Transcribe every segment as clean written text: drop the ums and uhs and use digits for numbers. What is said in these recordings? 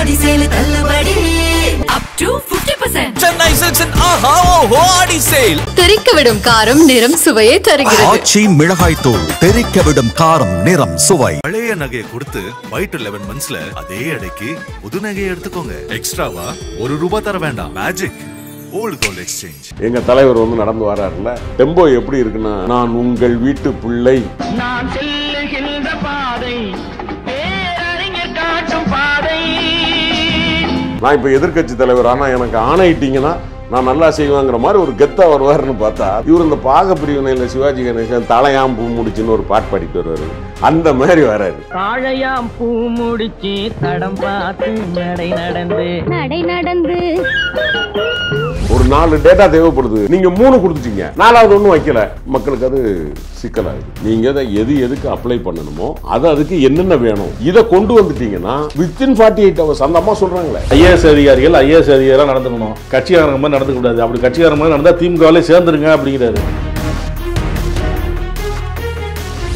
ஆடி sale தள்ளுபடி up to 50%. Chennai Silks and Aha Oho Adi Sale. தெரிக்கவிடும் காரம் நிறம் சுவையை தருகிறது. ஆச்சி மிளகாய் தூள் தெரிக்கவிடும் காரம் நிறம் சுவை. பழைய நகையை கொடுத்து வைட் 11 monthsல அதே அடைக்கு புது நகையை எடுத்துக்கோங்க. எக்ஸ்ட்ராவா ₹1 தர வேண்டாம். Magic old gold exchange. எங்க தலைவர் வந்து நடந்து வராருல்ல, டெம்போ எப்படி இருக்குன்னா, நான் உங்கள் வீட்டு பிள்ளை, நான் செல்லுகின்ற பாதை பேரறிஞர் காட்டும் பாதை. நான் இப்ப எதிர்கட்சி தலைவர், ஆனா எனக்கு ஆணையிட்டீங்கன்னா நான் நல்லா செய்வாங்கிற மாதிரி ஒரு கெத்தா வருவாருன்னு பார்த்தா, இவர் இந்த பாக பிரிவினையில சிவாஜி கணேசன் தலையாம் பூ முடிச்சுன்னு ஒரு பாட்டு பாடிட்டு வருவாரு, அந்த மாதிரி வராரு. தாழையாம் பூ முடிச்சு தடம் பார்த்து நடை நடந்து ஒரு 4 டேட்டா தேவைப்படுது, நீங்க 3 கொடுத்துட்டீங்க, 4வது ஒன்றும் வைக்கல. மக்களுக்கு அது சிக்கலாகுது. நீங்க அதை எதுக்கு அப்ளை பண்ணணுமோ அது அதுக்கு என்னென்ன வேணும் இதை கொண்டு வந்துட்டீங்கன்னா வித்தின் 48 hours. அந்த அம்மா சொல்றாங்களே, ஐஏஎஸ் அதிகாரிகள் நடந்துக்கணும், கட்சிக்காரங்க மாதிரி நடந்துக்க கூடாது. அப்படி கட்சிக்காரங்க மாதிரி நடந்தா திமுகவிலே சேர்ந்துருங்க அப்படிங்கிறாரு.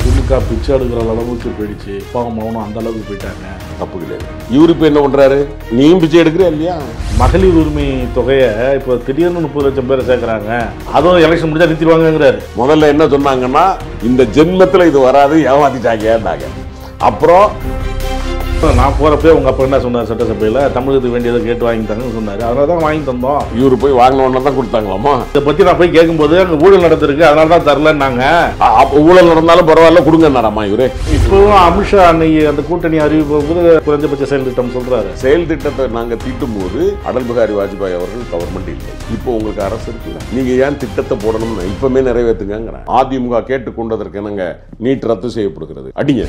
திமுக பிச்சை எடுக்கிற அளவுக்கு போயிடுச்சு, பாவம் அவனும் அந்த அளவுக்கு போயிட்டாங்க. தப்பு கிடையாது. இவரு இப்ப என்ன பண்றாரு, நீயும் பிச்சை எடுக்கிற இல்லையா? மகளிர் உரிமை தொகையை இப்போ திடீர்னு 30 லட்சம் பேரை சேர்க்கிறாங்க, அதுவும் எலெக்ஷன் முடிஞ்சா நிறுத்திடுவாங்கிறாரு. முதல்ல என்ன சொன்னாங்கன்னா, இந்த ஜென்மத்துல இது வராது, ஏமாத்திட்டாங்க. அப்புறம் நான் போறப்பே உங்க அப்பா என்ன சொன்னார், சட்டசபையில தமிழகத்துக்கு வேண்டியதை கேட்டு வாங்கி தாங்கன்னு சொன்னாரு. அதனால தான் வாங்கி தந்தோம். இவரு போய் வாங்கினோன்னு தான் கொடுத்தாங்களாமா. இதை பத்தி நான் போய் கேட்கும்போது அங்க ஊழல் நடந்திருக்கு, அதனால தான் தரலன்னாங்க. ஊழல் நடந்தாலும் பரவாயில்ல கொடுங்கன்னாராமா இவரு. இப்பவும் அமித்ஷா அன்னைக்கு அந்த கூட்டணி அறிவிப்பு குறைஞ்சபட்ச செயல் திட்டம் சொல்றாரு. செயல் திட்டத்தை நாங்க தீட்டும் போது அடல் பிகாரி வாஜ்பாய் அவர்கள் கவர்மெண்ட் இல்லை. இப்போ உங்களுக்கு அரசு இருக்குல்ல, நீங்க ஏன் திட்டத்தை போடணும்னு இப்பவுமே நிறைவேற்றுங்க. அதிமுக கேட்டுக்கொண்டதற்கு என்னங்க, நீட் ரத்து செய்யப்படுகிறது, அடிங்க.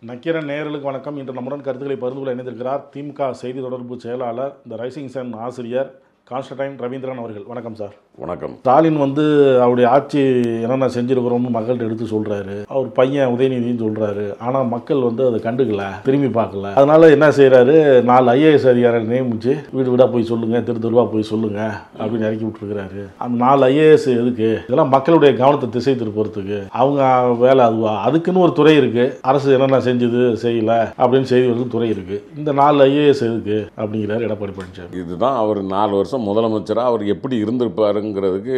நக்கீரன் நேயர்களுக்கு வணக்கம். இன்று நம்முடன் கருத்துக்களை பகிர்ந்து கொள்ள இணைந்திருக்கிறார் திமுக செய்தி தொடர்பு செயலாளர், த ரைசிங் சன் ஆசிரியர் கான்ஸ்டன்டைன் ரவீந்திரன் அவர்கள். வணக்கம் சார். வணக்கம். ஸ்டாலின் அவருடைய ஆட்சி என்னென்ன செஞ்சிருக்கிறோம்னு மக்கள்கிட்ட எடுத்து சொல்றாரு. அவர் பையன் உதயநிதினு சொல்றாரு. ஆனா மக்கள் அதை கண்டுக்கல, திரும்பி பார்க்கல. அதனால என்ன செய்யறாரு, 4 ஐஏஎஸ் அதிகாரிகளை நியமிச்சு வீடு வீடா போய் சொல்லுங்க, தெருவா போய் சொல்லுங்க அப்படின்னு இறக்கி விட்டுருக்கிறாரு. அந்த 4 ஐஏஎஸ் எதுக்கு? இதெல்லாம் மக்களுடைய கவனத்தை திசை திருப்பறதுக்கு. அவங்க வேலை அதுவா? அதுக்குன்னு ஒரு துறை இருக்கு. அரசு என்னென்ன செஞ்சது செய்யல அப்படின்னு செய்தி வருது துறை இருக்கு. இந்த 4 ஐஏஎஸ் எதுக்கு அப்படிங்கிறாரு எடப்பாடி பழனிசாமி. இதுதான் அவர் 4 வருஷம் முதலமைச்சரா அவர் எப்படி இருந்திருப்பாருங்கிறதுக்கு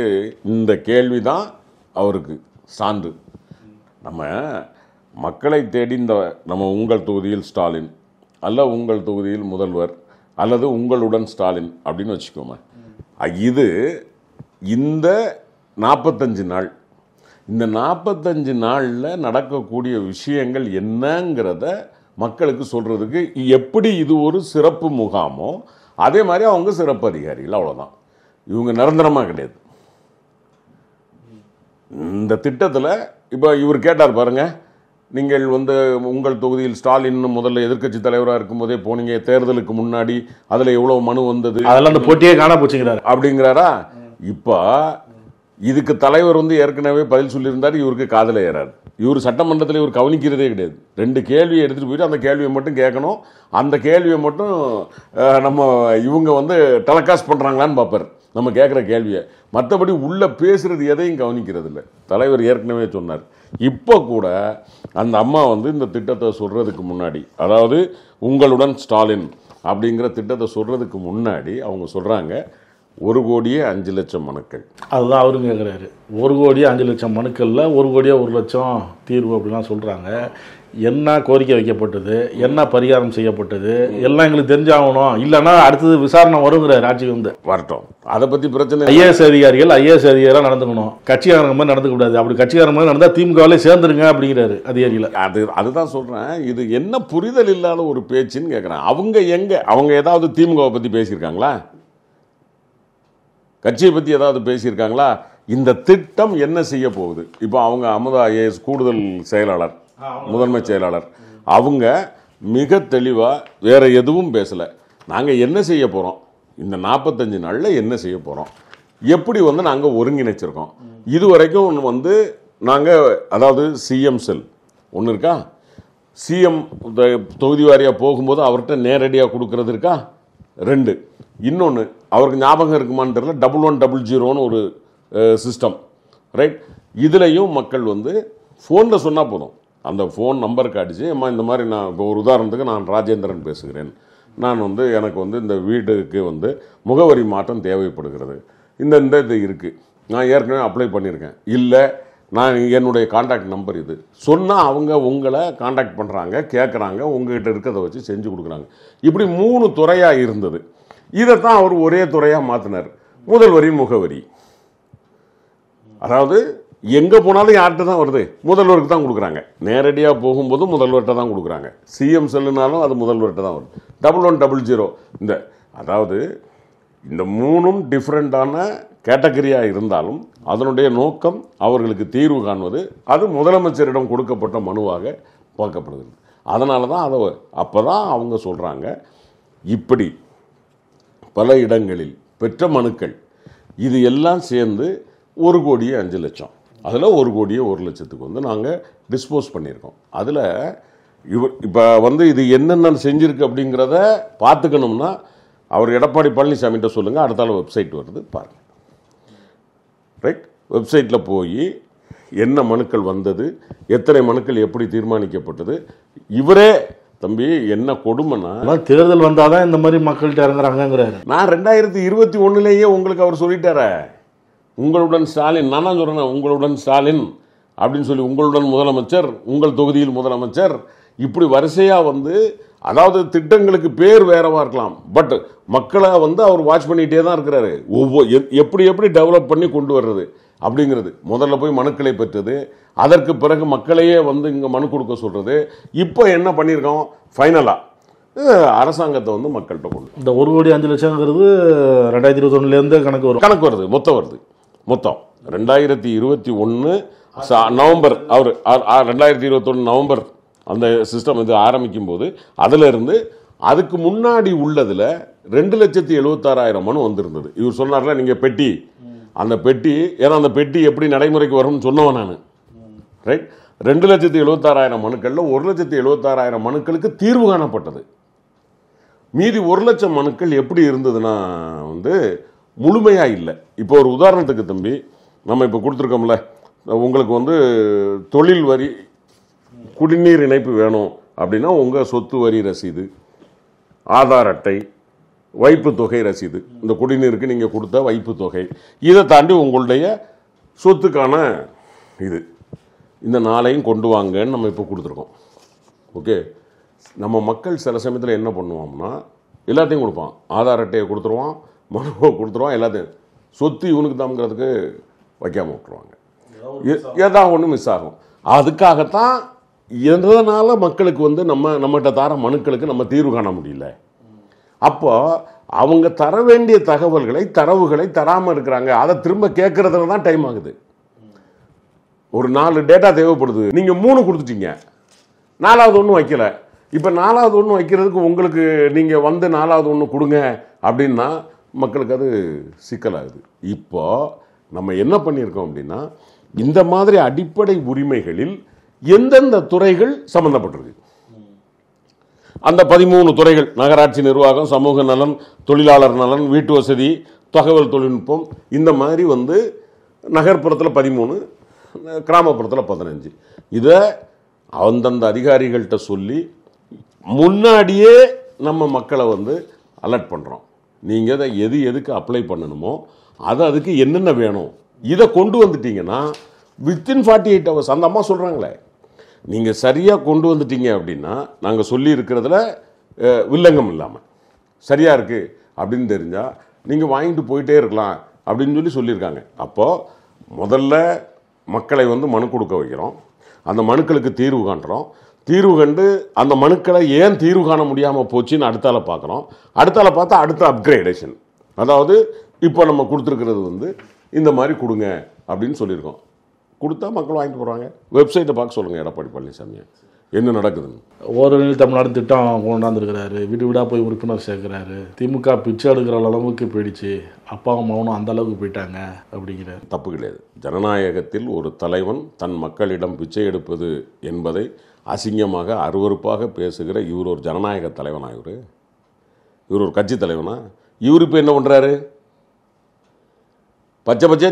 இந்த கேள்விதான் அவருக்கு சான்று. நம்ம மக்களை தேடி நம்ம உங்கள் தொகுதியில் ஸ்டாலின் அல்ல, உங்கள் தொகுதியில் முதல்வர் அல்லது உங்களுடன் ஸ்டாலின் அப்படின்னு வச்சுக்கோங்க. இது இந்த 45 நாள், இந்த 45 நாளில் நடக்கக்கூடிய விஷயங்கள் என்னங்கிறத மக்களுக்கு சொல்றதுக்கு எப்படி இது ஒரு சிறப்பு முகாமோ அதே மாதிரி அவங்க சிறப்பு அதிகாரிகள், அவ்வளோதான். இவங்க நிரந்தரமாக கிடையாது. இந்த திட்டத்தில் இப்போ இவர் கேட்டார் பாருங்க, நீங்கள் உங்கள் தொகுதியில் ஸ்டாலின் முதல்ல எதிர்க்கட்சி தலைவராக இருக்கும்போதே போனீங்க, தேர்தலுக்கு முன்னாடி அதில் எவ்வளோ மனு வந்தது, அதெல்லாம் அந்த போட்டியே காண போச்சுங்கிறார் அப்படிங்கிறாரா. இப்போ இதுக்கு தலைவர் ஏற்கனவே பதில் சொல்லியிருந்தார், இவருக்கு காதல ஏறாரு. இவர் சட்டமன்றத்தில் இவர் கவனிக்கிறதே கிடையாது. 2 கேள்வியை எடுத்துகிட்டு போயிட்டு அந்த கேள்வியை மட்டும் கேட்கணும். அந்த கேள்வியை மட்டும் நம்ம இவங்க டெலகாஸ்ட் பண்ணுறாங்களான்னு பார்ப்பார் நம்ம கேட்குற கேள்வியை. மற்றபடி உள்ள பேசுறது எதையும் கவனிக்கிறது இல்லை. தலைவர் ஏற்கனவே சொன்னார். இப்போ கூட அந்த அம்மா இந்த திட்டத்தை சொல்கிறதுக்கு முன்னாடி, அதாவது உங்களுடன் ஸ்டாலின் அப்படிங்கிற திட்டத்தை சொல்கிறதுக்கு முன்னாடி அவங்க சொல்கிறாங்க 1,05,00,000 மனுக்கள். அதுதான் அவரும் கேட்குறாரு. 1,05,00,000 மனுக்களில் 1,01,00,000 தீர்வு அப்படிலாம் சொல்கிறாங்க. என்ன கோரிக்கை வைக்கப்பட்டது, என்ன பரிகாரம் செய்யப்பட்டது எல்லாம் எங்களுக்கு தெரிஞ்சாகணும். இல்லைன்னா அடுத்தது விசாரணை வருங்கிறார். ஆட்சிக்கு வரட்டும், அதை பற்றி பிரச்சனை. ஐஏஎஸ் அதிகாரிகளாக நடந்துக்கணும், கட்சிக்காரங்க மாதிரி நடந்துக்க கூடாது. அப்படி கட்சிக்காரங்க மாதிரி நடந்தால் திமுகவிலே சேர்ந்துருங்க அப்படிங்கிறாரு அதிகாரிகள். அதுதான் சொல்கிறேன், இது என்ன புரிதல் இல்லாத ஒரு பேச்சுன்னு கேட்குறேன். அவங்க ஏதாவது திமுகவை பற்றி பேசியிருக்காங்களா? கட்சியை பற்றி ஏதாவது பேசியிருக்காங்களா? இந்த திட்டம் என்ன செய்ய போகுது? இப்போ அவங்க அமுதா ஐஏஎஸ் கூடுதல் செயலாளர், முதன்மை செயலாளர், அவங்க மிக தெளிவாக வேற எதுவும் பேசலை. நாங்கள் என்ன செய்ய போகிறோம், இந்த 45 நாளில் என்ன செய்ய போகிறோம், எப்படி நாங்கள் ஒருங்கிணைச்சிருக்கோம். இதுவரைக்கும் நாங்கள் அதாவது சிஎம் செல் ஒன்று இருக்கா, சிஎம் தொகுதி வாரியாக போகும்போது அவர்கிட்ட நேரடியாக கொடுக்கறது இருக்கா, 2. இன்னொன்று அவருக்கு ஞாபகம் இருக்குமான்னு தெரியல, 1100 ஒரு சிஸ்டம், ரைட். இதுலையும் மக்கள் ஃபோனில் சொன்னால் போதும், அந்த ஃபோன் நம்பருக்கு அடித்து அம்மா இந்த மாதிரி நான் இப்போ ஒரு உதாரணத்துக்கு நான் ராஜேந்திரன் பேசுகிறேன், நான் வந்து எனக்கு வந்து இந்த வீட்டுக்கு வந்து முகவரி மாற்றம் தேவைப்படுகிறது, இந்த இது இருக்குது, நான் ஏற்கனவே அப்ளை பண்ணியிருக்கேன், இல்லை நான் என்னுடைய காண்டாக்ட் நம்பர் இது சொன்னால் அவங்க உங்களை காண்டாக்ட் பண்ணுறாங்க, கேட்குறாங்க, உங்ககிட்ட இருக்கிறத வச்சு செஞ்சு கொடுக்குறாங்க. இப்படி 3 துறையாக இருந்தது. இதைத்தான் அவர் ஒரே துறையாக மாற்றினார். முதல்வரி முகவரி, அதாவது எங்கே போனாலும் யார்கிட்ட தான் வருது, முதல்வருக்கு தான் கொடுக்குறாங்க. நேரடியாக போகும்போது முதல்வர்கிட்ட தான் கொடுக்குறாங்க. சிஎம் செல்லுனாலும் அது முதல்வர்கிட்ட தான் வருது. 1100 இந்த அதாவது இந்த 3ம் டிஃப்ரெண்ட்டான கேட்டகரியாக இருந்தாலும் அதனுடைய நோக்கம் அவர்களுக்கு தீர்வு காண்பது. அது முதலமைச்சரிடம் கொடுக்கப்பட்ட மனுவாக பார்க்கப்படுது. அதனால தான் அதை அப்போ தான் அவங்க சொல்கிறாங்க, இப்படி பல இடங்களில் பெற்ற மனுக்கள் இது எல்லாம் சேர்ந்து 1,05,00,000, அதில் 1,01,00,000க்கு வந்து நாங்கள் டிஸ்போஸ் பண்ணியிருக்கோம். அதில் இப்போ வந்து இது என்னென்ன செஞ்சுருக்கு அப்படிங்கிறத பார்த்துக்கணும்னா அவர் எடப்பாடி பழனிசாமிகிட்ட சொல்லுங்கள், அடுத்தால வெப்சைட் வருது பாருங்கள். ரைட், வெப்சைட்டில் போய் என்ன மனுக்கள் வந்தது, எத்தனை மனுக்கள் எப்படி தீர்மானிக்கப்பட்டது. இவரே தம்பி என்ன கொடுமைன்னா, தேர்தல் வந்தாதான் இந்த மாதிரி மக்கள்கிட்ட இறங்குறாங்கிறாரு. நான் 2021 உங்களுக்கு அவர் சொல்லிட்டார, உங்களுடன் ஸ்டாலின், நான் தான் சொல்கிறேன் உங்களுடன் ஸ்டாலின் அப்படின்னு சொல்லி, உங்களுடன் முதலமைச்சர், உங்கள் தொகுதியில் முதலமைச்சர், இப்படி வரிசையாக வந்து, அதாவது திட்டங்களுக்கு பேர் வேறவா இருக்கலாம், பட் மக்களை வந்து அவர் வாட்ச் பண்ணிகிட்டே தான் இருக்கிறாரு. எப்படி டெவலப் பண்ணி கொண்டு வர்றது அப்படிங்கிறது. முதல்ல போய் மனுக்களை பெற்றது, அதற்கு பிறகு மக்களையே வந்து இங்கே மனு கொடுக்க சொல்கிறது. இப்போ என்ன பண்ணியிருக்கோம், ஃபைனலாக அரசாங்கத்தை வந்து மக்கள்கிட்ட கொண்டு இந்த 1,05,00,000ங்கிறது 2021 கணக்கு வருது, மொத்தம் 2021 நவம்பர், அவர் 2021 நவம்பர் அந்த சிஸ்டம் இது ஆரம்பிக்கும் போது அதிலிருந்து அதுக்கு முன்னாடி உள்ளதில் 2,76,000 மனு வந்திருந்தது. இவர் சொன்னார்ல நீங்கள் பெட்டி, அந்த பெட்டி, ஏன்னா அந்த பெட்டி எப்படி நடைமுறைக்கு வரும்னு சொன்னவன் நான். ரைட், 2,76,000 மனுக்களில் 1,76,000 மனுக்களுக்கு தீர்வு காணப்பட்டது. மீதி 1,00,000 மனுக்கள் எப்படி இருந்ததுன்னா வந்து முழுமையாக இல்லை. இப்போ ஒரு உதாரணத்துக்கு தம்பி, நம்ம இப்போ கொடுத்துருக்கோம்ல, உங்களுக்கு வந்து தொழில் வரி, குடிநீர் இணைப்பு வேணும் அப்படின்னா உங்கள் சொத்து வரி ரசீது, ஆதார் அட்டை, வைப்பு தொகை ரசீது, இந்த குடிநீருக்கு நீங்கள் கொடுத்த வைப்பு தொகை, இதை தாண்டி உங்களுடைய சொத்துக்கான இது, இந்த 4ஐயும் கொண்டு வாங்கன்னு நம்ம இப்போ கொடுத்துருக்கோம். ஓகே, நம்ம மக்கள் சில சமயத்தில் என்ன பண்ணுவோம்னா எல்லாத்தையும் கொடுப்பான், ஆதார் அட்டையை கொடுத்துருவான், மனுவை கொடுத்துருவான், எல்லாத்தையும் சொத்து இவனுக்கு தாங்கிறதுக்கு வைக்காமல் விட்டுருவாங்க. ஏதாவது ஒன்று மிஸ் ஆகும். அதுக்காகத்தான் எதனால் மக்களுக்கு வந்து நம்மகிட்ட தர மனுக்களுக்கு நம்ம தீர்வு காண முடியல. அப்போ அவங்க தர வேண்டிய தரவுகளை தராமல் இருக்கிறாங்க. அதை திரும்ப கேட்கறதுல தான் டைம் ஆகுது. ஒரு 4 டேட்டா தேவைப்படுது, நீங்கள் 3 கொடுத்துட்டீங்க, 4வது ஒன்று வைக்கல. இப்போ 4வது ஒன்று வைக்கிறதுக்கு உங்களுக்கு நீங்கள் வந்து 4வது ஒன்று கொடுங்க அப்படின்னா மக்களுக்கு அது சிக்கலாகுது. இப்போ நம்ம என்ன பண்ணியிருக்கோம் அப்படின்னா, இந்த மாதிரி அடிப்படை உரிமைகளில் எந்தெந்த துறைகள் சம்பந்தப்பட்டிருக்கு, அந்த 13 துறைகள், நகராட்சி நிர்வாகம், சமூக நலன், தொழிலாளர் நலன், வீட்டு வசதி, தகவல் தொழில்நுட்பம், இந்த மாதிரி வந்து நகர்ப்புறத்தில் 13, கிராமப்புறத்தில் 15, இதை அந்தந்த அதிகாரிகள்கிட்ட சொல்லி முன்னாடியே நம்ம மக்களை வந்து அலர்ட் பண்ணுறோம். நீங்கள் அதை எதுக்கு அப்ளை பண்ணணுமோ அதுக்கு என்னென்ன வேணும் இதை கொண்டு வந்துட்டீங்கன்னா வித்தின் 48 hours, அந்த அம்மா சொல்கிறாங்களே, நீங்கள் சரியாக கொண்டு வந்துட்டீங்க அப்படின்னா நாங்கள் சொல்லி இருக்கிறதுல வில்லங்கம் இல்லாமல் சரியாக இருக்குது அப்படின்னு தெரிஞ்சால் நீங்கள் வாங்கிட்டு போயிட்டே இருக்கலாம் அப்படின்னு சொல்லியிருக்காங்க. அப்போது முதல்ல மக்களை வந்து மனு கொடுக்க வைக்கிறோம், அந்த மனுக்களுக்கு தீர்வு காண்றோம், தீர்வு கண்டு அந்த மனுக்களை ஏன் தீர்வு காண முடியாமல் போச்சுன்னு அடுத்தால பார்க்குறோம். அடுத்தால பார்த்தா அடுத்த அப்கிரேடேஷன், அதாவது இப்போ நம்ம கொடுத்துருக்கிறது வந்து இந்த மாதிரி கொடுங்க அப்படின்னு சொல்லியிருக்கோம். கொடுத்தா மக்கள் வாங்கிட்டு போகிறாங்க. வெப்சைட்டை பார்க்க சொல்லுங்கள் எடப்பாடி பழனிசாமி என்ன நடக்குதுன்னு. ஓரணியில் தமிழ்நாடு திட்டம் கொண்டாந்துருக்கிறாரு, வீடு வீடாக போய் உறுப்பினர் சேர்க்குறாரு. திமுக பிச்சை எடுக்கிற அளவுக்கு போயிடுச்சு, அப்பாவும் மகனும் அந்த அளவுக்கு போயிட்டாங்க அப்படிங்கிறார். தப்பு கிடையாது. ஜனநாயகத்தில் ஒரு தலைவன் தன் மக்களிடம் பிச்சை எடுப்பது என்பதை அசிங்கமாக அருவருப்பாக பேசுகிற இவர் ஒரு ஜனநாயக தலைவனா? இவர் ஒரு கட்சி தலைவனா? இவர் இப்போ என்ன பண்ணுறாரு? பச்சை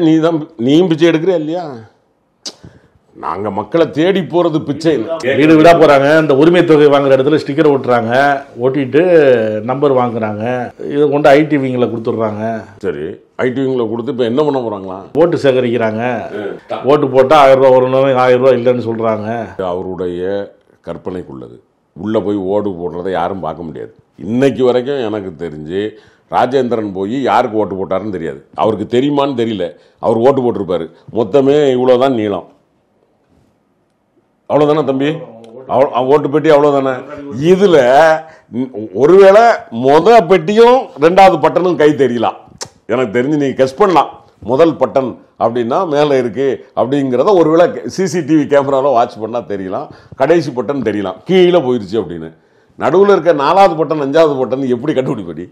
நீயும் பிச்சை எடுக்கிற இல்லையா? நாங்கள் மக்களை தேடி போகிறது பிச்சை. வீடு வீடாக போகிறாங்க, இந்த உரிமை தொகை வாங்குற இடத்துல ஸ்டிக்கர் ஓட்டுறாங்க, ஓட்டிட்டு நம்பர் வாங்குறாங்க, இதை கொண்டு ஐடி விங்கில் கொடுத்துட்றாங்க. சரி, ஐடி விங்கில் கொடுத்து இப்போ என்ன பண்ண போகிறாங்களா? ஓட்டு சேகரிக்கிறாங்க. ஓட்டு போட்டால் 1000 ரூபா வரணும், 1000 ரூபா இல்லைன்னு சொல்கிறாங்க. அவருடைய கற்பனைக்குள்ளது. உள்ளே போய் ஓடு போடுறதை யாரும் பார்க்க முடியாது. இன்னைக்கு வரைக்கும் எனக்கு தெரிஞ்சு ராஜேந்திரன் போய் யாருக்கு ஓட்டு போட்டாருன்னு தெரியாது. அவருக்கு தெரியுமான்னு தெரியல. அவர் ஓட்டு போட்டிருப்பாரு. மொத்தமே இவ்வளோதான் நீளம். அவ்வளோதானே தம்பி? ஓட்டு பெட்டி அவ்வளோதானே. இதில் ஒருவேளை பெட்டியும் 2வது பட்டனும் கை தெரியலாம். எனக்கு தெரிஞ்சு நீங்கள் கெஸ் பண்ணலாம். முதல் பட்டன் அப்படின்னா மேலே இருக்குது அப்படிங்கிறத ஒருவேளை சிசிடிவி கேமராவில் வாட்ச் பண்ணால் தெரியலாம். கடைசி பட்டன் தெரியலாம், கீழே போயிடுச்சு அப்படின்னு. நடுவில் இருக்க 4வது பட்டன் 5வது பட்டன் எப்படி கண்டுபிடிப்படி?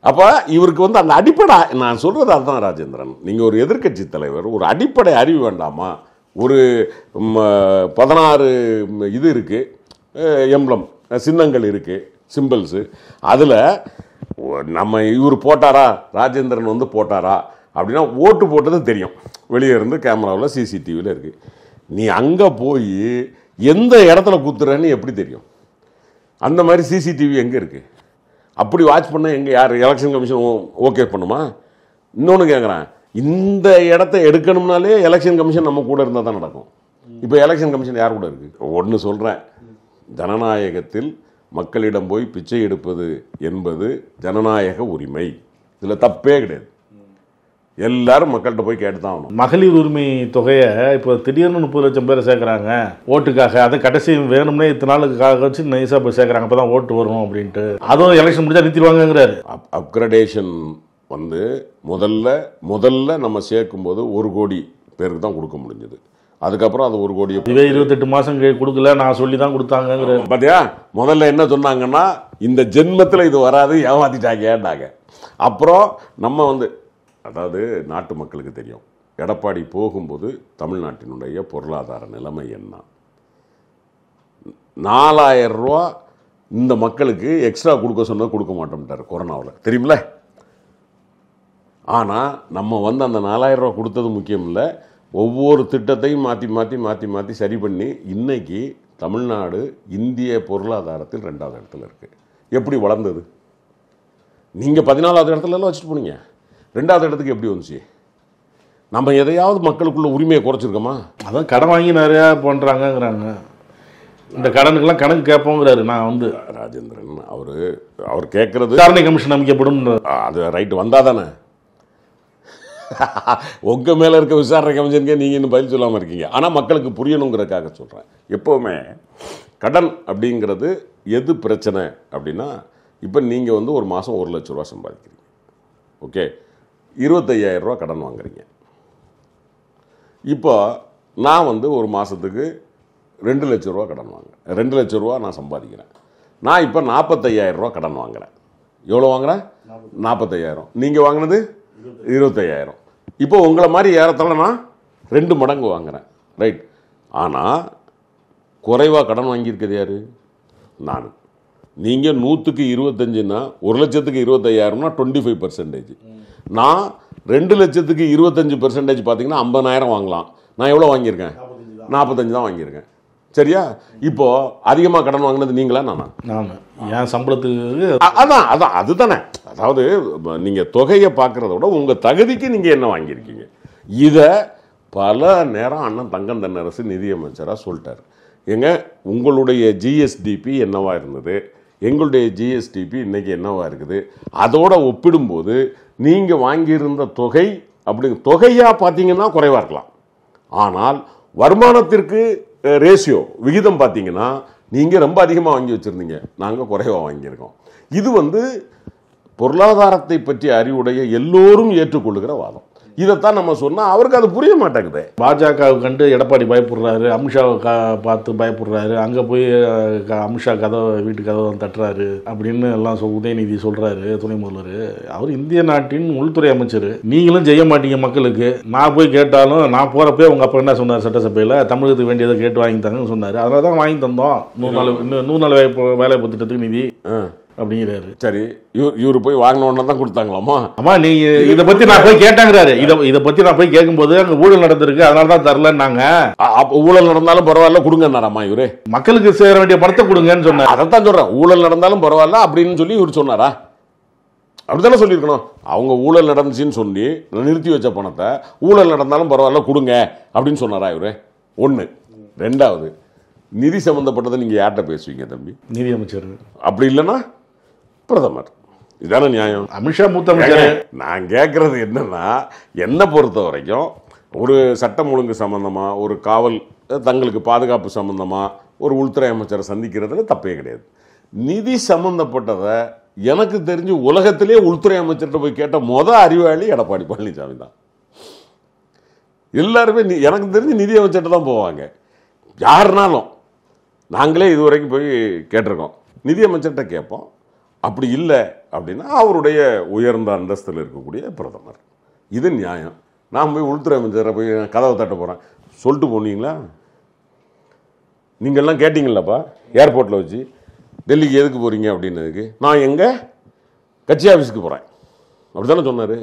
அப்போ இவருக்கு அந்த அடிப்படை, நான் சொல்கிறது அதுதான் ராஜேந்திரன். நீங்கள் ஒரு எதிர்க்கட்சி தலைவர், ஒரு அடிப்படை அறிவு வேண்டாமா? ஒரு 16 இது இருக்குது, எம்ப்ளம் சின்னங்கள் இருக்குது, சிம்பிள்ஸு. அதில் நம்ம இவர் போட்டாரா, ராஜேந்திரன் போட்டாரா அப்படின்னா ஓட்டு போட்டது தெரியும். வெளியே இருந்து கேமராவில் சிசிடிவியில் இருக்குது. நீ அங்கே போய் எந்த இடத்துல குத்துறன்னு எப்படி தெரியும்? அந்த மாதிரி சிசிடிவி எங்கே இருக்குது? அப்படி வாட்ச் பண்ண எங்கே யார் எலெக்ஷன் கமிஷன் ஓகே பண்ணுமா? இன்னொன்று கேட்குறேன், இந்த இடத்த எடுக்கணும்னாலே எலெக்ஷன் கமிஷன் நம்ம கூட இருந்தால் தான் நடக்கும். இப்போ எலெக்ஷன் கமிஷன் யார் கூட இருக்குது? ஒன்று சொல்கிறேன், ஜனநாயகத்தில் மக்களிடம் போய் பிச்சை எடுப்பது என்பது ஜனநாயக உரிமை. இதில் தப்பே கிடையாது. எல்லாரும் மக்கள்கிட்ட போய் கேட்டு தான் ஆகணும். மகளிர் உரிமை தொகையை இப்போ திடீர்னு 30 லட்சம் பேர் சேர்க்குறாங்க ஓட்டுக்காக. அதை கடைசி வேணும்னே இத்தனை நாளுக்காக வச்சு நைஸாக போய் சேர்க்குறாங்க, அப்போ தான் ஓட்டு வரும் அப்படின்ட்டு. அதுவும் எலெக்ஷன் முடிஞ்சா நிறுத்திடுவாங்கிறாரு. அப்கிரடேஷன் முதல்ல நம்ம சேர்க்கும்போது 1 கோடி பேருக்கு தான் கொடுக்க முடிஞ்சது. அதுக்கப்புறம் அது 1 கோடி 28 மாதம் கொடுக்கல, நான் சொல்லி தான் கொடுத்தாங்க. பார்த்தியா, முதல்ல என்ன சொன்னாங்கன்னா இந்த ஜென்மத்தில் இது வராது, ஏமாத்திட்டாங்க. அப்புறம் நம்ம அதாவது நாட்டு மக்களுக்கு தெரியும், எடப்பாடி போகும்போது தமிழ்நாட்டினுடைய பொருளாதார நிலைமை என்ன. 4000 ரூபா இந்த மக்களுக்கு எக்ஸ்ட்ரா கொடுக்க சொன்னால் கொடுக்க மாட்டோம்ட்டார் கொரோனாவில், தெரியுமில்ல. ஆனால் நம்ம அந்த 4000 ரூபா கொடுத்தது முக்கியம் இல்லை, ஒவ்வொரு திட்டத்தையும் மாற்றி மாற்றி மாற்றி மாற்றி சரி பண்ணி இன்னைக்கு தமிழ்நாடு இந்திய பொருளாதாரத்தில் 2வது இடத்துல இருக்குது. எப்படி வளர்ந்தது? நீங்கள் 14வது இடத்துலலாம் வச்சுட்டு போனீங்க, 2வது இடத்துக்கு எப்படி வந்துச்சு? நம்ம எதையாவது மக்களுக்குள்ள உரிமையை குறைச்சிருக்கோமா? அதான் கடன் வாங்கி நிறையா பண்ணுறாங்கங்கிறாங்க. இந்த கடனுக்கெல்லாம் கணக்கு கேட்போங்கிறாரு. நான் ராஜேந்திரன் அவர் கேட்கறது விசாரணை கமிஷன் அமைக்கப்படும். அது ரைட்டு வந்தால் தானே உங்கள் மேலே இருக்க விசாரணை கமிஷனுக்கே நீங்கள் இன்னும் பதில் சொல்லாமல் இருக்கீங்க. ஆனால் மக்களுக்கு புரியணுங்கிறதுக்காக சொல்கிறேன். எப்போவுமே கடன் அப்படிங்கிறது எது பிரச்சனை அப்படின்னா, இப்போ நீங்கள் ஒரு மாதம் 1 லட்ச ரூபா சம்பாதிக்கிறீங்க, ஓகே, 25,000 ரூபா கடன் வாங்குறீங்க. இப்போ நான் ஒரு மாதத்துக்கு 2 லட்ச ரூபா கடன் வாங்குறேன். 2 லட்ச ரூபா நான் சம்பாதிக்கிறேன். நான் இப்போ 45,000 ரூபா கடன் வாங்குறேன். எவ்வளோ வாங்குறேன்? 45,000. நீங்கள் வாங்கினது 25,000. இப்போ உங்களை மாதிரி ஏறத்தாழ நான் 2 மடங்கு வாங்குறேன், ரைட். ஆனால் குறைவாக கடன் வாங்கியிருக்கிறது யார்? நான். நீங்கள் 100க்கு 25ன்னா 1 லட்சத்துக்கு 25,000னா 25%. நான் 2 லட்சத்துக்கு 25% பார்த்தீங்கன்னா 50,000 வாங்கலாம். நான் எவ்வளோ வாங்கியிருக்கேன்? 45 தான் வாங்கியிருக்கேன். சரியா? இப்போ அதிகமாக கடன் வாங்கினது நீங்களா நானா? என் சம்பளத்துக்கு அதுதானே. அதாவது நீங்கள் தொகையை பார்க்குறத விட உங்கள் தகுதிக்கு நீங்கள் என்ன வாங்கியிருக்கீங்க. இதை பல நேரம் அண்ணன் தங்கம் தென்னரசு நிதியமைச்சராக சொல்லிட்டார். ஏங்க, உங்களுடைய ஜிஎஸ்டிபி என்னவா இருந்தது, எங்களுடைய ஜிஎஸ்டிபி இன்றைக்கி என்னவா இருக்குது, அதோட ஒப்பிடும்போது நீங்கள் வாங்கியிருந்த தொகை தொகையாக பார்த்தீங்கன்னா குறைவாக இருக்கலாம். ஆனால் வருமானத்திற்கு ரேஷியோ விகிதம் பார்த்தீங்கன்னா நீங்கள் ரொம்ப அதிகமாக வாங்கி வச்சுருந்தீங்க, நாங்கள் குறைவாக வாங்கியிருக்கோம். இது பொருளாதாரத்தை பற்றி அறிவுடைய எல்லோரும் ஏற்றுக்கொள்ளுகிற வாதம். இதைத்தான் நம்ம சொன்னால் அவருக்கு அது புரிய மாட்டேங்குது. பாஜகவை கண்டு எடப்பாடி பயப்படுறாரு, அமித்ஷாவை பார்த்து பயப்படுறாரு, அங்கே போய் அமித்ஷா வீட்டு கதவை தட்டுறாரு அப்படின்னு எல்லாம் உதயநிதி சொல்கிறாரு, துணை முதல்வர். அவர் இந்திய நாட்டின் உள்துறை அமைச்சர். நீங்களும் செய்ய மாட்டீங்க மக்களுக்கு. நான் போய் கேட்டாலும், நான் போகிறப்பே உங்கள் அப்பா என்ன சொன்னார், சட்டசபையில் தமிழகத்துக்கு வேண்டியதை கேட்டு வாங்கி தாங்கன்னு சொன்னார். அதனால தான் வாங்கி தந்தோம். 100 நாள் வேலை திட்டத்துக்கு நிதி. அப்படிங்கிறாரு. சரி, இவர் போய் வாங்கினோன்னா தான் கொடுத்தாங்களாமா? ஆமா, நீங்க இதை பத்தி நான் போய் கேட்டாங்கிறாரு. இதை பத்தி நான் போய் கேட்கும்போது அங்க ஊழல் நடந்திருக்கு, அதனால தான் தரலன்னாங்க. ஊழல் நடந்தாலும் பரவாயில்ல கொடுங்கன்னாராமா இவரு? மக்களுக்கு சேர வேண்டிய பணத்தை கொடுங்கன்னு சொன்னார். அதைத்தான் சொல்றேன், ஊழல் நடந்தாலும் பரவாயில்ல அப்படின்னு சொல்லி இவர் சொன்னாரா? அப்படித்தானே சொல்லியிருக்கணும். அவங்க ஊழல் நடந்துச்சுன்னு சொல்லி நிறுத்தி வச்ச பணத்தை ஊழல் நடந்தாலும் பரவாயில்ல கொடுங்க அப்படின்னு சொன்னாரா இவரு? ஒன்று. ரெண்டாவது, நிதி சம்பந்தப்பட்டதை நீங்கள் யார்கிட்ட பேசுவீங்க தம்பி? நிதி அமைச்சர். அப்படி இல்லைன்னா பிரதமர். இதுதானே நியாயம்? அமித்ஷா மூத்த அமைச்சர். நான் கேட்கறது என்னன்னா, என்னை பொறுத்த வரைக்கும் ஒரு சட்டம் ஒழுங்கு சம்பந்தமா, ஒரு காவல் தங்களுக்கு பாதுகாப்பு சம்பந்தமா ஒரு உள்துறை அமைச்சரை சந்திக்கிறதுல தப்பே கிடையாது. நிதி சம்பந்தப்பட்டதை எனக்கு தெரிஞ்சு உலகத்திலே உள்துறை அமைச்சர்கிட்ட போய் கேட்ட அறிவாளி எடப்பாடி பழனிசாமி தான். எல்லாருமே எனக்கு தெரிஞ்சு நிதி அமைச்சர்கிட்ட தான் போவாங்க. யாருனாலும் நாங்களே இதுவரைக்கும் போய் கேட்டிருக்கோம், நிதி அமைச்சர்கிட்ட கேட்போம். அப்படி இல்லை அப்படின்னா அவருடைய உயர்ந்த அந்தஸ்தில் இருக்கக்கூடிய பிரதமர். இது நியாயம். நான் போய் உள்துறை அமைச்சரை போய் கதவை தட்ட போகிறேன், சொல்லிட்டு போனீங்களா? நீங்கள்லாம் கேட்டிங்களாப்பா ஏர்போர்ட்டில் வச்சு டெல்லிக்கு எதுக்கு போகிறீங்க அப்படின்னதுக்கு, நான் எங்கள் கட்சி ஆஃபீஸுக்கு போகிறேன் அப்படி தானே சொன்னார்.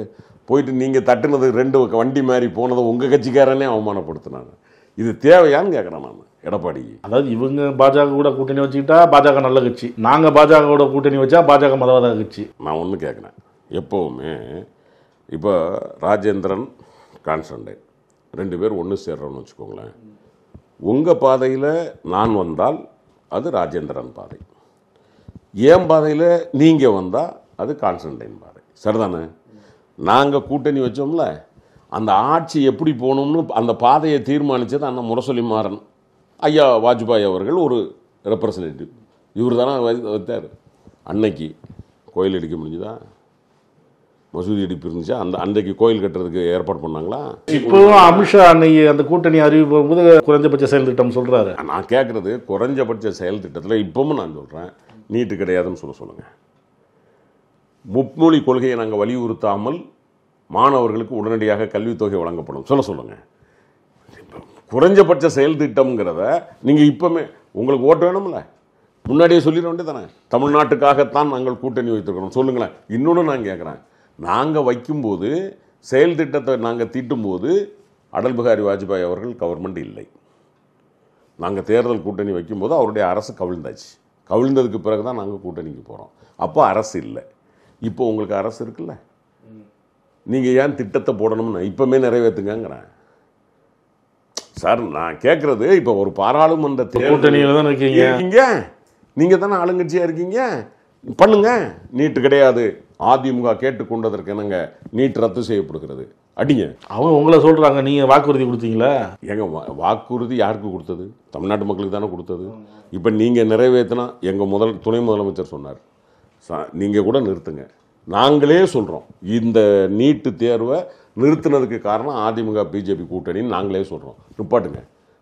போயிட்டு நீங்கள் தட்டுனது 2 வண்டி மாதிரி போனதை உங்கள் கட்சிக்காரனே அவமானப்படுத்தினாங்க. இது தேவையான்னு கேட்குறேன் நான் எடப்பாடி. அதாவது இவங்க பாஜக கூட கூட்டணி வச்சுக்கிட்டா பாஜக நல்ல கட்சி, நாங்கள் பாஜக கூட கூட்டணி வச்சா பாஜக மதவாத கட்சி. நான் ஒன்று கேட்குறேன், எப்போவுமே இப்போ ராஜேந்திரன் கான்ஸ்டன்டைன் 2 பேர் ஒன்று சேர்றோன்னு வச்சுக்கோங்களேன். உங்கள் பாதையில் நான் வந்தால் அது ராஜேந்திரன் பாதை, என் பாதையில் நீங்கள் வந்தால் அது கான்ஸ்டன்டைன் பாதை. சரிதானே? நாங்கள் கூட்டணி வச்சோம்ல, அந்த ஆட்சி எப்படி போகணும்னு அந்த பாதையை தீர்மானித்தது அண்ணன் முரசொலி மாறன் ஐயா வாஜ்பாய் அவர்கள், ஒரு ரெப்ரசன்டேட்டிவ். இவர் தானே வைத்தார். அன்னைக்கு கோயில் இடிக்க முடிஞ்சுதா? மசூதி இடிப்பு இருந்துச்சா? அன்றைக்கு கோயில் கட்டுறதுக்கு ஏற்பாடு பண்ணாங்களா? இப்போவும் அமித்ஷா அன்னைக்கு அந்த கூட்டணி அறிவிப்பு போது குறைஞ்சபட்ச செயல் திட்டம் சொல்கிறாரு. நான் கேட்குறது குறைஞ்சபட்ச செயல் திட்டத்தில் இப்பவும் நான் சொல்கிறேன், நீட்டு கிடையாதுன்னு சொல்லுங்கள். மும்மொழி கொள்கையை நாங்கள் வலியுறுத்தாமல் மாணவர்களுக்கு உடனடியாக கல்வித்தொகை வழங்கப்படும் சொல்லுங்கள். குறைஞ்சபட்ச செயல் திட்டம்ங்கிறத நீங்கள் இப்போமே உங்களுக்கு ஓட்டு வேணும்ல, முன்னாடியே சொல்லிட வேண்டியதானே. தமிழ்நாட்டுக்காகத்தான் நாங்கள் கூட்டணி வைத்திருக்கிறோம் சொல்லுங்களேன். இன்னொன்று நான் கேட்குறேன், நாங்கள் வைக்கும்போது செயல் திட்டத்தை நாங்கள் தீட்டும்போது அடல் பிகாரி வாஜ்பாய் அவர்கள் கவர்மெண்ட் இல்லை. நாங்கள் தேர்தல் கூட்டணி வைக்கும்போது அவருடைய அரசு கவிழ்ந்தாச்சு. கவிழ்ந்ததுக்கு பிறகு தான் நாங்கள் கூட்டணிக்கு போகிறோம். அப்போ அரசு இல்லை. இப்போ உங்களுக்கு அரசு இருக்குல்ல, நீங்கள் ஏன் திட்டத்தை போடணும்னு இப்போமே நிறைவேற்றுங்கிறேன் சார். நான் கேட்குறது, இப்போ ஒரு பாராளுமன்ற கூட்டணியில் தான் இருக்கீங்க, நீங்கள் தானே ஆளுங்கட்சியாக இருக்கீங்க, பண்ணுங்க. நீட்டு கிடையாது, அதிமுக கேட்டுக்கொண்டதற்கு என்னங்க நீட் ரத்து செய்யப்படுகிறது, அடிங்க. அவங்க உங்களை சொல்கிறாங்க, நீங்கள் வாக்குறுதி கொடுத்தீங்களா? எங்க வாக்குறுதி யாருக்கு கொடுத்தது? தமிழ்நாட்டு மக்களுக்கு தானே கொடுத்தது. இப்போ நீங்கள் நிறைவேற்றினா எங்கள் துணை முதலமைச்சர் சொன்னார், நீங்கள் கூட நிறுத்துங்க. நாங்களே சொல்கிறோம், இந்த நீட்டு தேர்வை நிறுத்தினதுக்கு காரணம் அதிமுக பிஜேபி கூட்டணின்னு நாங்களே சொல்கிறோம். நிப்பாட்டுங்க,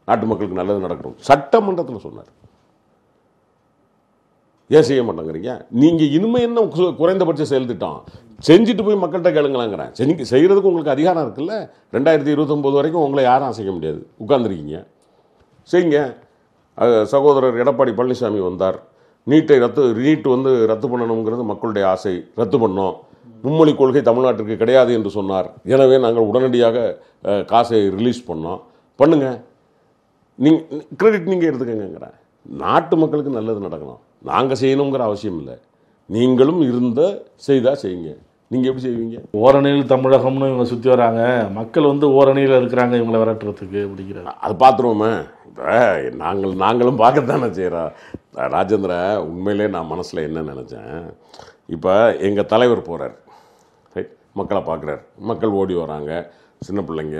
நாட்டு மக்களுக்கு நல்லது நடக்கணும் சட்டமன்றத்தில் சொன்னார். ஏன் செய்ய மாட்டேங்கிறீங்க? நீங்கள் இனிமேல் என்ன குறைந்தபட்ச செயல் திட்டம் செஞ்சுட்டு போய் மக்கள்கிட்ட கேளுங்களாங்கிறேன். செய்கிறதுக்கு உங்களுக்கு அதிகாரம் இருக்குல்ல. 2029 வரைக்கும் உங்களை யாரும் அசைக்க முடியாது. உட்கார்ந்துருக்கீங்க, செய்யுங்க. சகோதரர் எடப்பாடி பழனிசாமி வந்தார், நீட்டு ரத்து பண்ணணுங்கிறது மக்களுடைய ஆசை, ரத்து பண்ணோம். மும்மொழி கொள்கை தமிழ்நாட்டிற்கு கிடையாது என்று சொன்னார். எனவே நாங்கள் உடனடியாக காசை ரிலீஸ் பண்ணோம். பண்ணுங்க, நீங்கள் கிரெடிட் நீங்கள் எடுத்துக்கங்கிறேன். நாட்டு மக்களுக்கு நல்லது நடக்கணும், நாங்கள் செய்யணுங்கிற அவசியம் இல்லை. நீங்களும் செய்தால் செய்யுங்க. நீங்கள் எப்படி செய்வீங்க? ஓரணியில் தமிழகம்னு இவங்க சுற்றி வராங்க, மக்கள் ஓரணியில் இருக்கிறாங்க இவங்களை விரட்டுறதுக்கு அப்படிங்கிறாங்க. அது பார்த்துருவோமே. இப்போ நாங்களும் பார்க்கத்தானே செய்கிறோம். ராஜேந்திர, உண்மையிலே நான் மனசில் என்ன நினச்சேன், இப்போ எங்கள் தலைவர் போகிறார், ரைட், மக்களை பார்க்குறாரு, மக்கள் ஓடி வராங்க, சின்ன பிள்ளைங்க,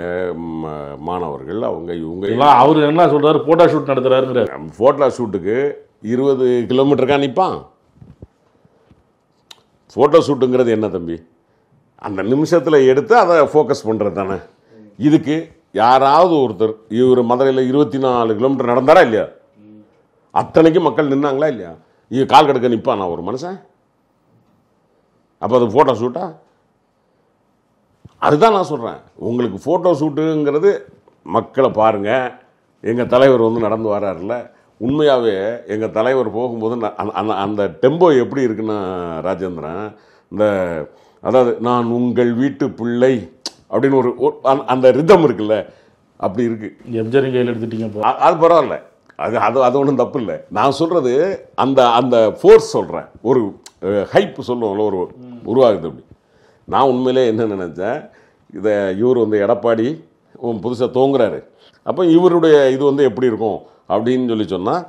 மாணவர்கள், இவங்க அவர் என்ன சொல்கிறாரு, ஃபோட்டோ ஷூட் நடத்துகிறாருங்கிற. ஃபோட்டோ ஷூட்டுக்கு 20 கிலோமீட்டருக்கா நிற்பான். ஃபோட்டோ ஷூட்டுங்கிறது என்ன தம்பி? அந்த நிமிஷத்தில் எடுத்து அதை ஃபோக்கஸ் பண்ணுறது தானே. இதுக்கு யாராவது ஒருத்தர், இவர் மதுரையில் 24 கிலோமீட்டர் நடந்தாரா இல்லையா? அத்தனைக்கு மக்கள் நின்னாங்களா இல்லையா? இது கால் கடுக்க நிற்பானா ஒரு மனுஷன்? அப்போ அது ஃபோட்டோ ஷூட்டா? அதுதான் நான் சொல்கிறேன். உங்களுக்கு ஃபோட்டோ ஷூட்டுங்கிறது மக்களை பாருங்கள், எங்கள் தலைவர் நடந்து வராருல, உண்மையாகவே எங்கள் தலைவர் போகும்போது அந்த டெம்போ எப்படி இருக்குன்னா ராஜேந்திரன், இந்த அதாவது நான் உங்கள் வீட்டு பிள்ளை அப்படின்னு ஒரு அந்த ரிதம் இருக்குல்ல, அப்படி இருக்கு. எம்ஜிஆர் கையில் எடுத்துட்டீங்க, அது பரவாயில்ல, அது அது அது ஒன்றும் தப்பு இல்லை. நான் சொல்கிறது அந்த அந்த ஃபோர்ஸ் சொல்கிறேன், ஒரு ஹைப் சொல்லுவோம்ல, ஒரு உருவாகுது. அப்படி நான் உண்மையிலே என்ன நினச்சேன், இதை இவர் வந்து எடப்பாடி புதுசாக தோங்குறாரு, அப்போ இவருடைய இது வந்து எப்படி இருக்கும் அப்படின்னு சொல்லி சொன்னால்,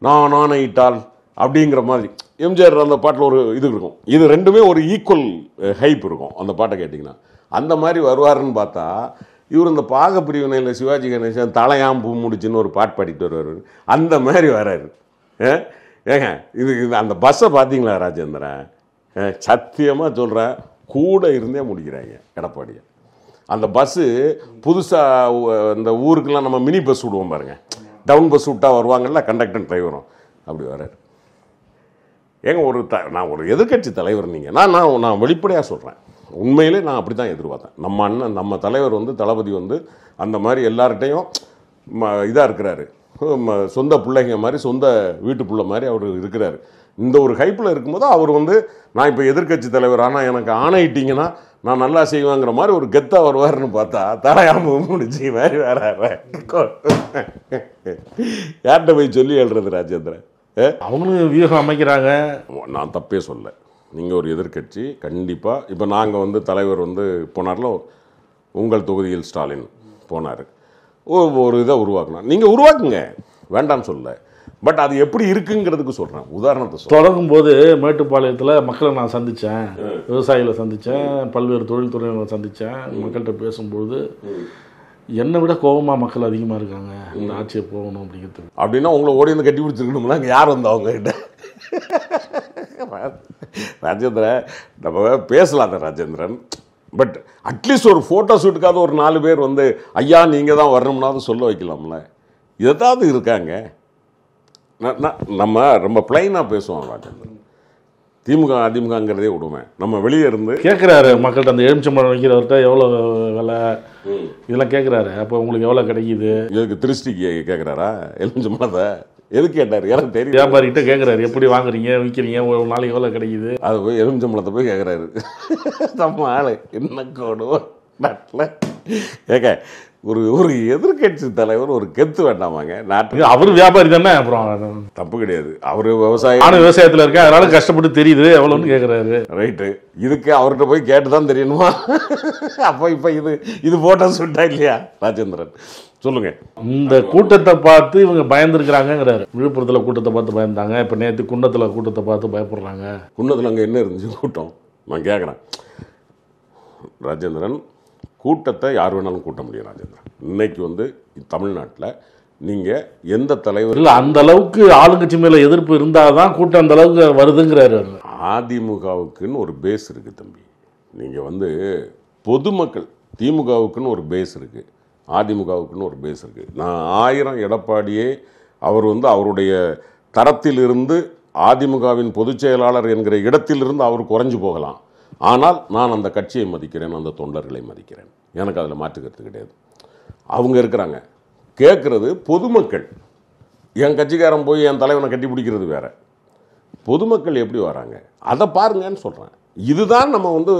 நான் ஆணையிட்டால் அப்படிங்கிற மாதிரி எம்ஜிஆர் அந்த பாட்டில் ஒரு இது இருக்கும். இது ரெண்டுமே ஒரு ஈக்குவல் ஹைப் இருக்கும் அந்த பாட்டை கேட்டிங்கன்னா. அந்த மாதிரி வருவாருன்னு பார்த்தா இவர் இந்த பாகப்பிரிவினையில் சிவாஜி கணேசன் தலையாம் பூ முடிச்சுன்னு ஒரு பாட்டு பாடிட்டு வருவார். அந்த மாதிரி வராரு. ஏங்க இது அந்த பஸ்ஸை பார்த்தீங்களா ராஜேந்திரன்? சத்தியமாக சொல்கிறேன், கூட இருந்தே முடிக்கிறாங்க எடப்பாடியை. அந்த பஸ்ஸு புதுசாக இந்த ஊருக்கெல்லாம் நம்ம மினி பஸ் விடுவோம் பாருங்க, டவுன் பஸ் விட்டா வருவாங்கல்ல கண்டக்டர் டிரைவரும், அப்படி வராரு. ஏங்க நான் ஒரு எதிர்கட்சி தலைவர், நீங்கள் நான் வெளிப்படையாக சொல்கிறேன், உண்மையிலே நான் அப்படி தான் எதிர்பார்த்தேன். நம்ம அண்ணன் நம்ம தலைவர் வந்து தளபதி வந்து அந்த மாதிரி எல்லார்கிட்டையும் இதாக இருக்கிறாரு, சொந்த பிள்ளைங்க மாதிரி சொந்த வீட்டு பிள்ளை மாதிரி அவர் இருக்கிறாரு. இந்த ஒரு ஹைப்பில் இருக்கும்போது அவர் வந்து நான் இப்போ எதிர்கட்சி தலைவர், ஆனால் எனக்கு ஆணையிட்டீங்கன்னா நான் நல்லா செய்வேங்கிற மாதிரி ஒரு கெத்தாக வருவார்னு பார்த்தா தலையாம முடிச்சு மாதிரி வேற யார்கிட்ட போய் சொல்லி எழுறது ராஜேந்திரன்? அவங்களும் வியூகம் அமைக்கிறாங்க. நான் தப்பே சொல்ல, நீங்கள் ஒரு எதிர்கட்சி கண்டிப்பாக. இப்போ நாங்கள் வந்து தலைவர் வந்து போனார்ல, உங்கள் தொகுதியில் ஸ்டாலின் போனார், ஒரு இதை உருவாக்கணும். நீங்கள் உருவாக்குங்க, வேண்டான்னு சொல்ல, பட் அது எப்படி இருக்குங்கிறதுக்கு சொல்கிறேன். உதாரணத்தை தொடங்கும் போது மேட்டுப்பாளையத்தில் மக்களை நான் சந்தித்தேன், விவசாயிகளை சந்தித்தேன், பல்வேறு தொழில்துறைகளை சந்தித்தேன். மக்கள்கிட்ட பேசும்போது என்னை விட கோபமாக மக்கள் அதிகமாக இருக்காங்க, இந்த ஆட்சியை போகணும் அப்படிங்கிறதுக்கு. அப்படின்னா உங்களை ஓடி வந்து கட்டி பிடிச்சிருக்கணும்னா அங்கே யார் வந்து அவங்ககிட்ட? ராஜேந்திரன் நம்ம பேசலாம் ராஜேந்திரன், பட் அட்லீஸ்ட் ஒரு ஃபோட்டோ ஷூட்டுக்காவது ஒரு 4 பேர் வந்து ஐயா நீங்கள் தான் வரணும்னாவது சொல்ல வைக்கலாம்ல. எதாவது இருக்காங்க. நம்ம ரொம்ப பிளைனாக பேசுவோம் ராஜேந்திரன். திமுக அதிமுகங்கிறதே விடுவேன். நம்ம வெளியே இருந்து கேட்குறாரு மக்கள்கிட்ட, அந்த எலுமிச்சம்பழம் வைக்கிறவர்கிட்ட எவ்வளோ விலை இதெல்லாம் கேட்குறாரு. அப்போ உங்களுக்கு எவ்வளோ கிடைக்குது, எதுக்கு திருஷ்டிக்கு கேட்குறாரா எலுமிச்சம்பழத்தை? எதுக்கு கேட்டார் எனக்கு தெரியும். வியாபாரிகிட்ட கேட்குறாரு, எப்படி வாங்குறீங்க விற்கிறீங்க, ஒரு நாளைக்கு எவ்வளோ கிடைக்குது, அதை போய் எலுமிச்சம்பழத்தை போய் கேட்குறாரு. நம்ம ஆள் என்ன கோடுவோம் நாட்டில். ஏங்க ஒரு எதிர்கட்சி தலைவர் ஒரு கெத்து வேண்டாமாங்க நாட்டுக்கு? அவர் வியாபாரி தானே, அப்புறம் தப்பு கிடையாது. அவர் விவசாயத்தில் இருக்க, அதனால கஷ்டப்பட்டு தெரியுது எவ்வளோன்னு கேட்குறாரு. ரைட்டு, இதுக்கு அவர்கிட்ட போய் கேட்டு தான் தெரியணுமா? அப்போ இப்போ இது போட்டோ சுட்டா இல்லையா ராஜேந்திரன்? சொல்லுங்க. இந்த கூட்டத்தை பார்த்து இவங்க பயந்துருக்கிறாங்கிறாரு. விழுப்புரத்தில் கூட்டத்தை பார்த்து பயந்தாங்க, இப்போ நேற்று குன்னத்தில் கூட்டத்தை பார்த்து பயப்படுறாங்க. குன்னத்தில் அங்கே என்ன இருந்துச்சு கூட்டம்? நான் கேட்குறேன் ராஜேந்திரன், கூட்டத்தை யார் வேணாலும் கூட்ட முடியும் ராஜேந்திரன். இன்னைக்கு வந்து தமிழ்நாட்டில் நீங்கள் எந்த தலைவர் இல்லை, அந்த அளவுக்கு ஆளுங்கட்சி மேலே எதிர்ப்பு இருந்தால் தான் கூட்டம் அந்த அளவுக்கு வருதுங்கிறாரு. அதிமுகவுக்குன்னு ஒரு பேஸ் இருக்குது தம்பி. நீங்கள் வந்து பொதுமக்கள், திமுகவுக்குன்னு ஒரு பேஸ் இருக்குது, அதிமுகவுக்குன்னு ஒரு பேஸ் இருக்குது. நான் 1000 எடப்பாடியே அவர் வந்து அவருடைய தரத்திலிருந்து அதிமுகவின் பொதுச் செயலாளர் என்கிற இடத்திலிருந்து அவர் குறைஞ்சு போகலாம். ஆனால் நான் அந்த கட்சியை மதிக்கிறேன், அந்த தொண்டர்களை மதிக்கிறேன், எனக்கு அதில் மாற்றுக்கிறது கிடையாது. அவங்க இருக்கிறாங்க, கேட்குறது பொதுமக்கள். என் கட்சிக்காரன் போய் என் தலைவனை கட்டி பிடிக்கிறது வேற, பொதுமக்கள் எப்படி வராங்க அதை பாருங்கன்னு சொல்கிறேன். இதுதான் நம்ம வந்து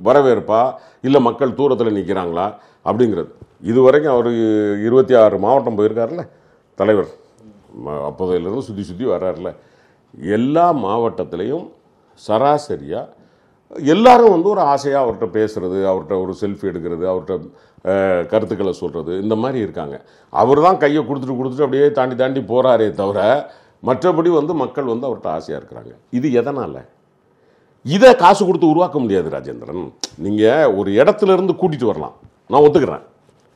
வரவேற்பா இல்லை மக்கள் தூரத்தில் நிற்கிறாங்களா அப்படிங்கிறது. இதுவரைக்கும் அவர் 26 மாவட்டம் போயிருக்காருல்ல தலைவர், அப்போதையிலேருந்து சுற்றி வர்றாருல, எல்லா மாவட்டத்திலையும் சராசரியாக எல்லாரும் வந்து ஒரு ஆசையாக அவர்கிட்ட பேசுகிறது, அவர்கிட்ட ஒரு செல்ஃபி எடுக்கிறது, அவர்கிட்ட கருத்துக்களை சொல்கிறது, இந்த மாதிரி இருக்காங்க. அவர் தான் கையை கொடுத்துட்டு அப்படியே தாண்டி போகிறாரே தவிர மற்றபடி வந்து மக்கள் வந்து அவர்கிட்ட ஆசையாக இருக்கிறாங்க. இது எதனால்? இதை காசு கொடுத்து உருவாக்க முடியாது ராஜேந்திரன். நீங்கள் ஒரு இடத்துல இருந்து கூட்டிகிட்டு வரலாம், நான் ஒத்துக்கிறேன்.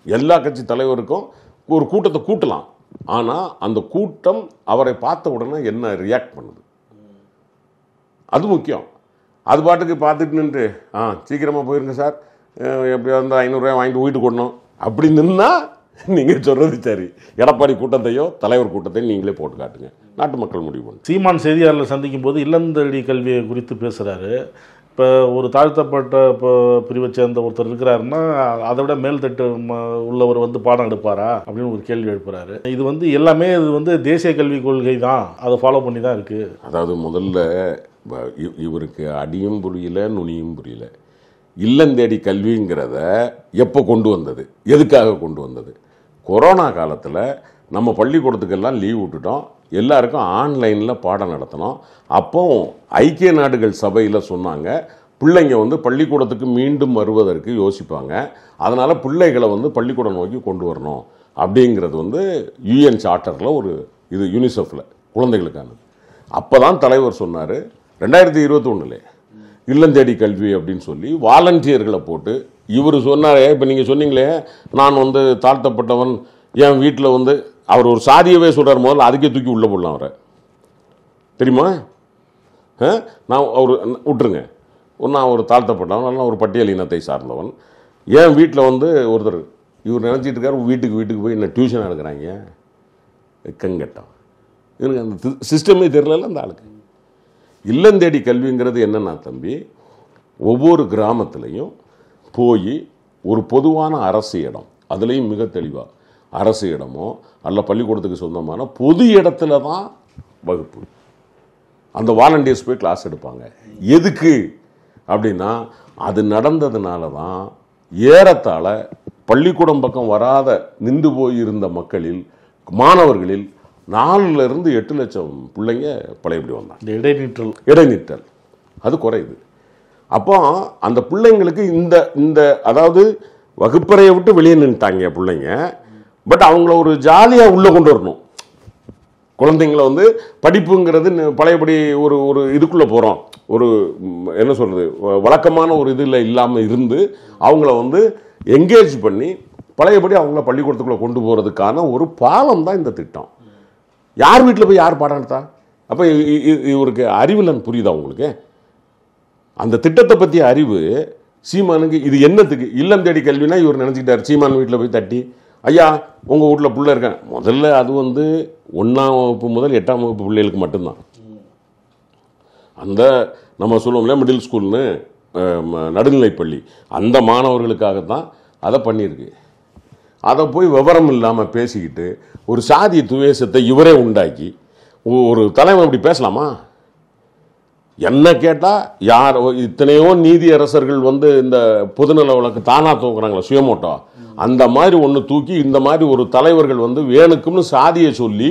எல்லா கட்சி தலைவருக்கும் ஒரு கூட்டத்தை கூட்டலாம். ஆனால் அந்த கூட்டம் அவரை பார்த்த உடனே என்ன ரியாக்ட் பண்ணுது, அது முக்கியம். அது பாட்டுக்கு பார்த்துட்டு நின்று சீக்கிரமாக போயிருங்க சார், எப்படியா இருந்தால் 500 ரூபாய் வாங்கிட்டு வீட்டுக்கு கொடணும் அப்படி நின்னா நீங்கள் சொல்கிறது சரி. எடப்பாடி கூட்டத்தையோ தலைவர் கூட்டத்தையும் நீங்களே போட்டு காட்டுங்க, நாட்டு மக்கள் முடிவு பண்ணும். சீமான் செய்தியாளர்கள் சந்திக்கும் போது இல்லந்தடி கல்வியை குறித்து பேசுகிறாரு. இப்போ ஒரு தாழ்த்தப்பட்ட பிரிவை சேர்ந்த ஒருத்தர் இருக்கிறாருன்னா அதை விட மேல்தட்டு உள்ளவர் வந்து பாடம் எடுப்பாரா அப்படின்னு ஒரு கேள்வி எழுப்புறாரு. இது எல்லாமே இது தேசிய கல்விக் கொள்கை தான், அதை ஃபாலோ பண்ணி தான் இருக்கு. அதாவது முதல்ல இவருக்கு அடியும் புரியல நுனியும் புரியல. இல்லந்தேடி கல்விங்கிறத எப்போ கொண்டு வந்தது, எதுக்காக கொண்டு வந்தது? கொரோனா காலத்தில் நம்ம பள்ளிக்கூடத்துக்கெல்லாம் லீவ் விட்டுட்டோம், எல்லாருக்கும் ஆன்லைனில் பாடம் நடத்தணும். அப்போ ஐக்கிய நாடுகள் சபையில் சொன்னாங்க பிள்ளைங்க பள்ளிக்கூடத்துக்கு மீண்டும் வருவதற்கு யோசிப்பாங்க, அதனால் பிள்ளைகளை பள்ளிக்கூடம் நோக்கி கொண்டு வரணும் அப்படிங்கிறது யூஎன் சார்ட்டரில் ஒரு இது யூனிசெஃபில் குழந்தைகளுக்கானது. அப்போ தான் தலைவர் சொன்னார் 2021 இல்லந்தேடி கல்வி அப்படின்னு சொல்லி வாலண்டியர்களை போட்டு இவர் சொன்னார். இப்போ நீங்கள் சொன்னீங்களே நான் தாழ்த்தப்பட்டவன், என் வீட்டில் அவர் ஒரு சாதியவே சொல்கிறார், முதல்ல அதுக்கே தூக்கி உள்ளே போடலாம் அவரை, தெரியுமா? நான் அவர் விட்டுருங்க, நான் ஒரு தாழ்த்தப்பட்டவன், நான் ஒரு பட்டியல் இனத்தை சார்ந்தவன், என் வீட்டில் ஒருத்தர் இவர் நினச்சிட்டு இருக்கார் வீட்டுக்கு போய் என்ன டியூஷன் எடுக்கிறாங்க, கங்கட்டம். இவனுக்கு அந்த சிஸ்டமே தெரியல அந்த ஆளுக்கு. இல்லந்தேடி கல்விங்கிறது என்னன்னா தம்பி, ஒவ்வொரு கிராமத்துலேயும் போய் ஒரு பொதுவான அரசு இடம், அதுலேயும் மிக தெளிவாக அரசு இடமோ அல்ல பள்ளிக்கூடத்துக்கு சொந்தமான பொது இடத்துல தான் வகுப்பு. அந்த வாலண்டியர்ஸ் போய் கிளாஸ் எடுப்பாங்க. எதுக்கு அப்படின்னா அது நடந்ததுனால தான் ஏறத்தாழ பள்ளிக்கூடம் பக்கம் வராத நின்று போயிருந்த மக்களில் மாணவர்களில் 4 to 8 லட்சம் பிள்ளைங்க பழையபடி வந்தாங்க. இடைநிற்றல் அது குறையுது. அப்போ அந்த பிள்ளைங்களுக்கு இந்த அதாவது வகுப்பறையை விட்டு வெளியே நின்றுட்டாங்க பிள்ளைங்க, பட் அவங்கள ஒரு ஜாலியாக உள்ளே கொண்டு வரணும். குழந்தைங்கள படிப்புங்கிறது பழையபடி ஒரு இதுக்குள்ளே போகிறோம், ஒரு என்ன சொல்கிறது வழக்கமான ஒரு இதில் இல்லாமல் இருந்து அவங்கள என்கேஜ் பண்ணி பழையபடி அவங்கள பள்ளிக்கூடத்துக்குள்ளே கொண்டு போகிறதுக்கான ஒரு பாலம் தான் இந்த திட்டம். யார் வீட்டில் போய் யார் பாடம் எடுத்தா? அப்போ இவருக்கு அறிவில்லைன்னு புரியுதா உங்களுக்கு? அந்த திட்டத்தை பற்றிய அறிவு சீமானுக்கு இது என்னத்துக்கு? இல்லம் தேடி கல்வினா இவர் நினச்சிக்கிட்டார் சீமான் வீட்டில் போய் தட்டி, ஐயா உங்கள் வீட்டில் பிள்ளை இருக்கேன். முதல்ல அது 1ஆம் வகுப்பு முதல் 8ஆம் வகுப்பு பிள்ளைகளுக்கு மட்டும்தான். அந்த நம்ம சொல்லுவோம்ல மிடில் ஸ்கூல்னு நடுநிலைப்பள்ளி, அந்த மாணவர்களுக்காகத்தான் அதை பண்ணியிருக்கு. அதை போய் விவரம் இல்லாமல் பேசிக்கிட்டு ஒரு சாதிய துவேஷத்தை இவரே உண்டாக்கி ஒரு தலைவன் இப்படி பேசலாமா? என்ன கேட்டால் யார் இத்தனையோ நீதி அரசர்கள் இந்த பொதுநல வழக்கு தானாக தூக்குறாங்களா சுயமோட்டோ, அந்த மாதிரி ஒன்று தூக்கி இந்த மாதிரி ஒரு தலைவர்கள் வேணுக்கும்னு சாதியை சொல்லி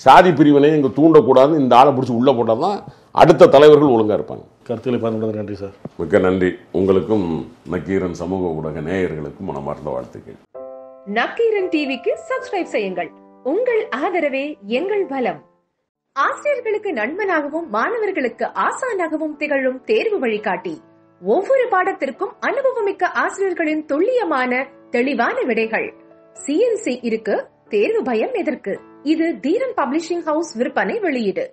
சாதி பிரிவினையை இங்கே தூண்டக்கூடாதுன்னு இந்த ஆளை பிடிச்சி உள்ளே போட்டால் தான் அடுத்த தலைவர்கள் ஒழுங்காக இருப்பாங்க. கருத்துக்களை பார்த்து நன்றி சார். மிக்க நன்றி. உங்களுக்கும் நக்கீரன் சமூக ஊடக நேயர்களுக்கும் மனமார்ந்த வாழ்த்துக்கள். நக்கீரன் டிவிக்கு சப்ஸ்கிரைப் செய்யுங்கள். உங்கள் ஆதரவே எங்கள் பலம். ஆசிரியர்களுக்கு நண்பனாகவும் மாணவர்களுக்கு ஆசானாகவும் திகழும் தேர்வு வழிகாட்டி. ஒவ்வொரு பாடத்திற்கும் அனுபவமிக்க ஆசிரியர்களின் துல்லியமான தெளிவான விடைகள். CNC இருக்கு, தேர்வு பயம் எதற்கு? இது தீரன் பப்ளிஷிங் ஹவுஸ் விற்பனை வெளியீடு.